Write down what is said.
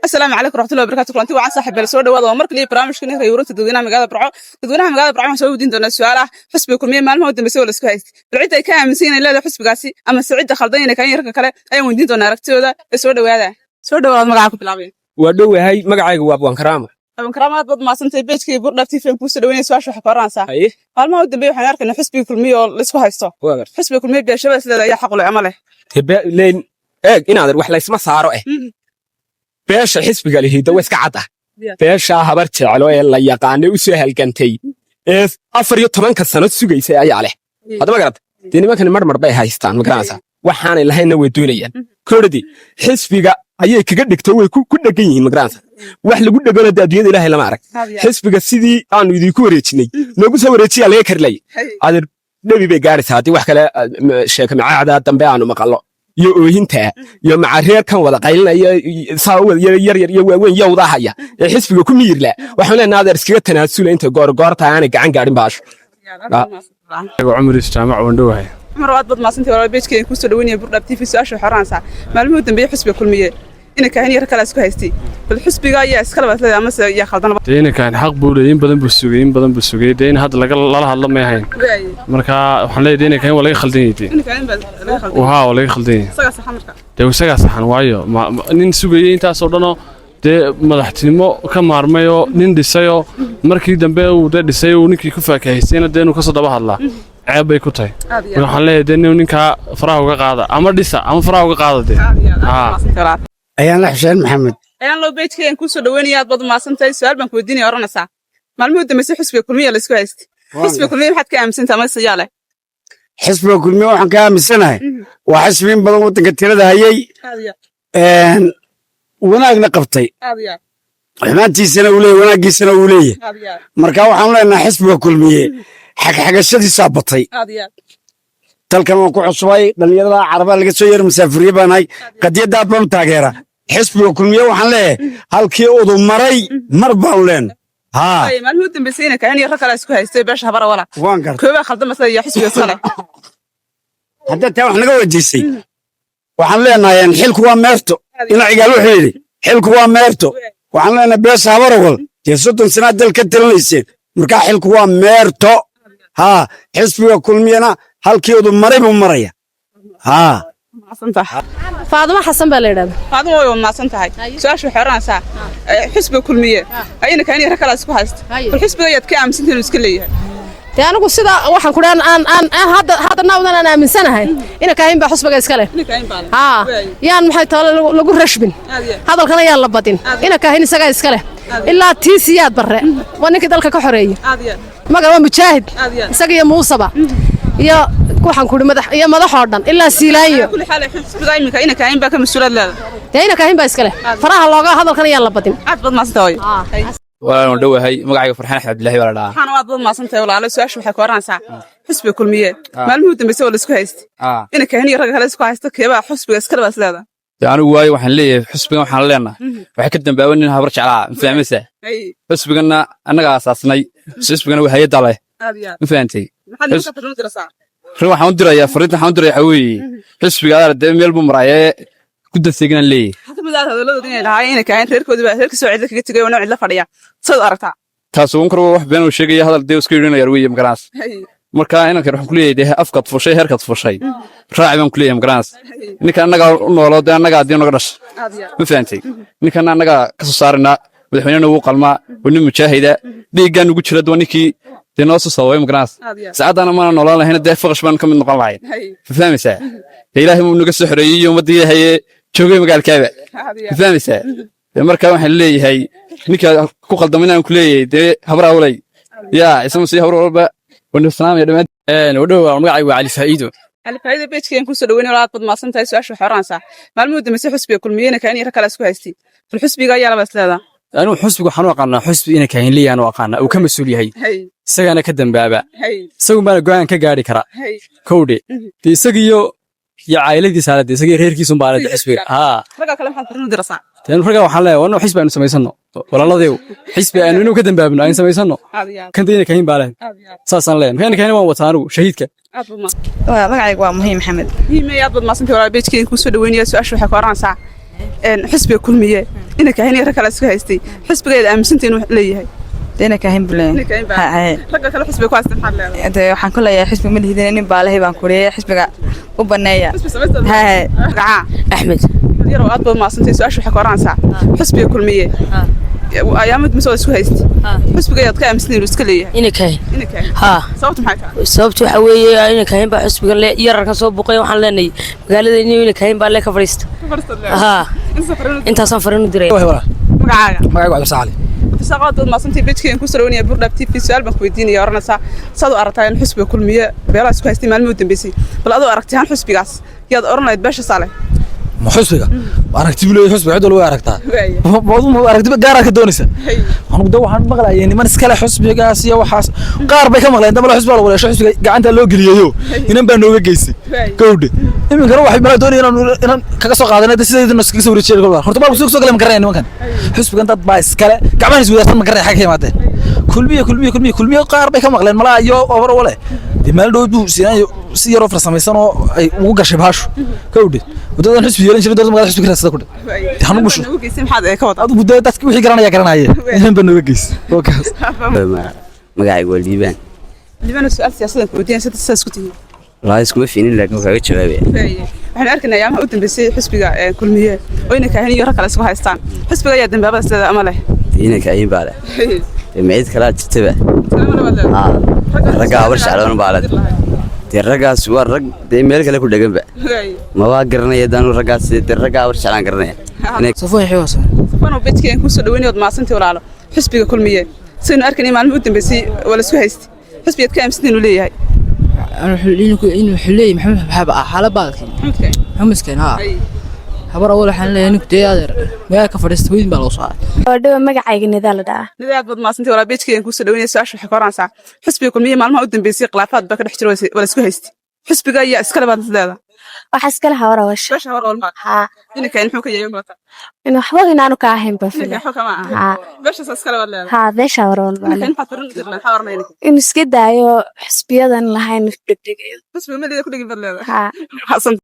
السلام عليكم ورحمة الله وبركاته. كلانتي وعن صاحب السود وهذا مرك لي برامج كنا غيورت تدوينها مقالة برعو تدوينها مقالة برعو سووا دين دون السؤال حسب كل مية مال ما ودنا بسوي السكايس العيد أي كان مسين إلا ده حسب قاسي أما السعيد خلطين كان يركن كله أي ودين دون ركتي وده السود وهذا سود وهذا مقعد بالعبين ودو هاي مقعد وابوان كرامة أبوان كرامة ضد ما سنتي بيت كي برد في فيلم بوست دويني سواء شو حكران صح أيه قال ما ودنا بيو حيارك إنه حسب كل مية السكايس حسب كل مية بيشبه سلا يحق له عمله تبى لين إيه إن هذا الواحد ليس ما صاره بيش حسب قال هي دوّس كعده بيش هبرت على الله يقاني وسهل كنتي إف أفر يطمن كسنة سوقي سأي عليه هذا ما قرأت ديني ما كان مرمر بيه هايستان مقرانسا وحان الله إنه ودونيا كردي حسب قال أيه كقدك توي كنا جيين مقرانسا وإحنا قلنا قلنا دين الله إلا معرك حسب قال سيدي أنا يدي كوريتني نقول سويتي عليه كرلي هذا نبي بيجارس هاتي وحكلا شيء مع عادات تنبيان ومقالة يوهنتا يوم عرير كان ولا قايلنا يساوي ير وين يوضع هيا حسب كم يرلا وحنا نادر سكت تناسل أنت قار تاني عن قارن باش عمر استمع وندوه عمر واد بض ما سنتي ولا بيت كين كوسو دويني بردبتي في سؤال حرانسا معلومه دنبي حسب كل مية إنك هني ركلا اسكو هيستي بالحسب جاي اسكلا بس أما يا خالدنا دينا كان حق بولين بدن بسوقين دين هذا لا هذا ما هين مركا وحنا دينا كان ولا يخلدين إنك كان بس وها ولا يخلدين سقى صح مركا ده سقى صح وايو نين سوقين تاسودنا ده مدحتنimo ka maarmayo nin dhisayo markii dambe uu dhisayo ninkii ku faakahaysteena deenu ka soo daba hadla ceeb bay ku tahay waxaan leeyahay ninka faraha uga qaada ama dhisa ama faraha uga qaada ayaan la xuseen maxamed ayaan loo beedkeen ku soo dhaweynaya aad bad maasantay su'aal baan ku weydiinay oranaysa maalmo dambe xisbiga kulmiye la isku haystay xisbiga kulmiye maxaad ka aaminsantaa ma siyaale xisbiga kulmiye waxaan ka aaminsanahay waa xisbiin badan wadanka tirada hayay wanaagna qabtay xumaantiisana uu leeyahay wanaagiisana uu leeyahay marka waxaan leenahay xisbiga kulmiye xagxagashadiisa batay dalkan waan ku cusubay dhalinyarada carabaa laga soo yeer musaafiriye baan hay qadiyada aad baan taageera xisbiga kulmiye waxaan leeyahay halkii uu maray mar baan leen ay maalmo dambe siina kaan yar kala isku haystay beesha habara wala waan gartay kooba khaldama say xisbiga sale hadda taa wax naga wajisay waxaan leenahay xilku waa meerto ina cigaal wuxuu yiri xilku waa meerto waxaan leenahay beesha habara wal jeesodon sana dalka talanaysay marka xilku waa meerto ha xisbiga kulmiyana halkii uu maray buu maraya ha فاطمة حسن بليرد فاطمة هو ما سنتهاي سؤال شو حران سا حسب كلمية أين كان يركل أسكو هست الحسب يد كام سنتين مسكلية أنا قلت سيدا واحد كلان أن هذا ناونا أنا من سنة هاي إنا كاين بحسب إسكاله يعني محيط لقول رشبين هذا الكلام يلا بدين إنا كاين سجى إسكاله إلا تيسيات برا وأنا كده لك كحرية ما قام مشاهد سجى موصبة يا كوحن كل مدح يا مدح حردن إلا سيلايو كل حالة حسب دايما كأنه كاين بقى مسؤول لا داينا كاين بإسكاله فراح الله هذا الكلام يلا بدين عاد ما استوي ولا ندوه هاي مقعد فرحان عبد الله ولا لا أنا عاد ما سنتهاي ولا على سؤال شو حكوران سا حسب كل مية ما المهم بيسوي الاسكو هيست إنه كاين يرجع الاسكو هيست كيبا حسب إسكاله بس لا يعني واي وحن ليه حسب وحن لنا وحكيت بأون إنها برجع على فهمسه حسب قلنا أنا أساسني حسب قلنا وهي دله فهمتي روح حندر يا فريد حندر يا حوي حسب قال الدم يلبو مرايه كنت سيجنا ليه حتى بدأت هذا لو دنيا العين كاين تركوا دبا ترك سعيد كي تجي ونوع لا فريا صد أركع تاسون كرو wax been uu sheegay hadal deews kiirina yarwiye magaraas marka inanka ruux kuleeyahay afkad fushay herkad fushay raaci baan kuleeyahay magaraas ninka anaga u nooloo anaga adii naga dhash ma fahamtay ninka anaga ka soo saarina madaxweynaha uu qalma uu mujaahida dhiigan ugu jira doonikii deenoosu saway magaraas saacadana ma noolaan lahayn dee faqash baan ka mid noqon lahayn fahameysaa ilaahay uu naga soo xoreeyay ummadii haye joogay magaalkaaga fahameysaa marka waxaan leeyahay ninka ku qaldamayna ku leeyahay de habra walay ya isma si habra walba wana salaam ya dhamaan wadhow magacay waa Ali Faido beejkeen ku soo dhaweynay walaad bad maasantahay su'aasha xoraan sax maalmo dambe xusbiga kulmiyeen ka inay kala isku haystay xusbiga ayaa la basleeda أنا حسب وحنا وقعنا حسب إنا كاين لي أنا وقعنا وكم مسؤولية هي سجنا كدم بابا سووا ما جوان كجاري كرا كودي دي سجيو يا عائلة دي سالة دي سجي غير كيسون بارد حسب رجع كلام حد فرنو دراسة تاني فرجع وحلا وأنا حسب أنو سميسنو ولا الله ديو حسب أنو كدم بابنا أين سميسنو كنت إنا كاين بارد ساسان لين كان ما وطارو شهيدك magacaygu waa muhiim maxamed muhiim aad bad maasantii walaal beejkeen ku soo dhaweynaya su'aasha waxa ku oran sax حسبي كل مية إنك هني ركلا اسكو هايستي حسبي إذا أمسنتين ليه دينا كاين بلين رجع كلا حسبي كواس تحلل انت waxaan ku leeyahay xisbi ma lihidin in baalahay baan kuriyay xisbiga u baneeya أحمد يرو أطبق ما صنتي سؤال شو حكوا رانسا حسبي كل مية أيام مسوي اسكو هايستي حسبي قاعد كام سنين وسكليه إنك ها صوت معك sababtu waxa weeye inay kahayn baa xusbiga le yararkan soo buuqay waxaan leenahay magaalada inay kahayn baa le ka fariisto intaasaan fariin u diray magacaaga waa saali saqad ma santii bidkeen ku saroonaya burdab TV su'aal baan ku weydiinaya oranaysa sad u aragtaan xusbiga kulmiye beela isku haystay maalmo dambeysay bal adoo aragtaan xusbigaas yaad oranayd beesha saale ma xusbiga aragti bilay xusbiga cid walba aragtaa ma aragti gaar ah ka doonaysa anigu waxaan maqlaayay niman iska leh xusbigaas iyo waxaas qaar bay ka maqleen dambal xusbiga lagu leeyahay xusbiga gacanta loo galiyo inan baa nooga geysay gowdhe iminkana waxay mala doonayaan inaan kaga soo qaadanay sideedna iskaga soo wareejiyay gobolka horta baa soo galeen ma garanay nimankan xusbigan dad baa iska leh gacmaha is wadaarsan ma garanay xag ka yimaadeen kulmiye qaar bay ka maqleen malaa iyo over wale meel dhow buu si yar oo farsamaysan oo ay ugu gashay baashu gowdhe wadadan xusbi yeelan jiray dad magaalada xusbi ka raasada ku dhig hanu busho adu budda dadkii wixii garanaya inaan baan nooga geys magacaygu waa liibaan su'aal siyaasadan ku weydiin sida isku tihiin والله اسمه فيني لكن كاga jawaabay waxaan arkaynaa ayaamaha u dambeysay xisbiga kulmiye oo inay kahayn iyo rag kale isku haystaan xisbiga ayaa dambaabada sida ama leh inay kahayn baa leh meed kala jirtaba ragga war shacabana baa leh raggaas waa rag meel kale ku dhaganba ma waa garanay daan raggaas ragga war shacabana garanay safoo xiwaasa safano bidkeen ku soo dhaweynay wad maasantii walaalo xisbiga kulmiye sidoo arkaynaa maalmo u dambeysay wala isku haystay xisbiga ka amsnin u leeyahay أنا إنه حلي محمد بحب حالة بعض هم مسكين ها habar awal waxaan leeyahay nin ku deeyadeer magaalada ka fadhiista weyn baa loo soo aaday oo dhaw magacayga nidaal daa nidaal bad maasantii wala beejkeen ku soo dhaweynay su'aasha waxa koransa xisbiga kulmiye maalmaha u dambeysay khilaafaad ba ka dhex jiray wala isku haystay xisbiga ayaa iska labaad leedahay waxa iska lahaa hawra washa ha inaka inuu ka yahay malata inuu waxba inaanu ka ahayn ba filay ha beesha iska labaad leedahay ha beesha hawra walba in xafarin dirnaa xawarnayna in iska daayo xisbiyadan lahayn degdeg xisbiga ma leeyahay ku dhigin bad leedahay ha xasan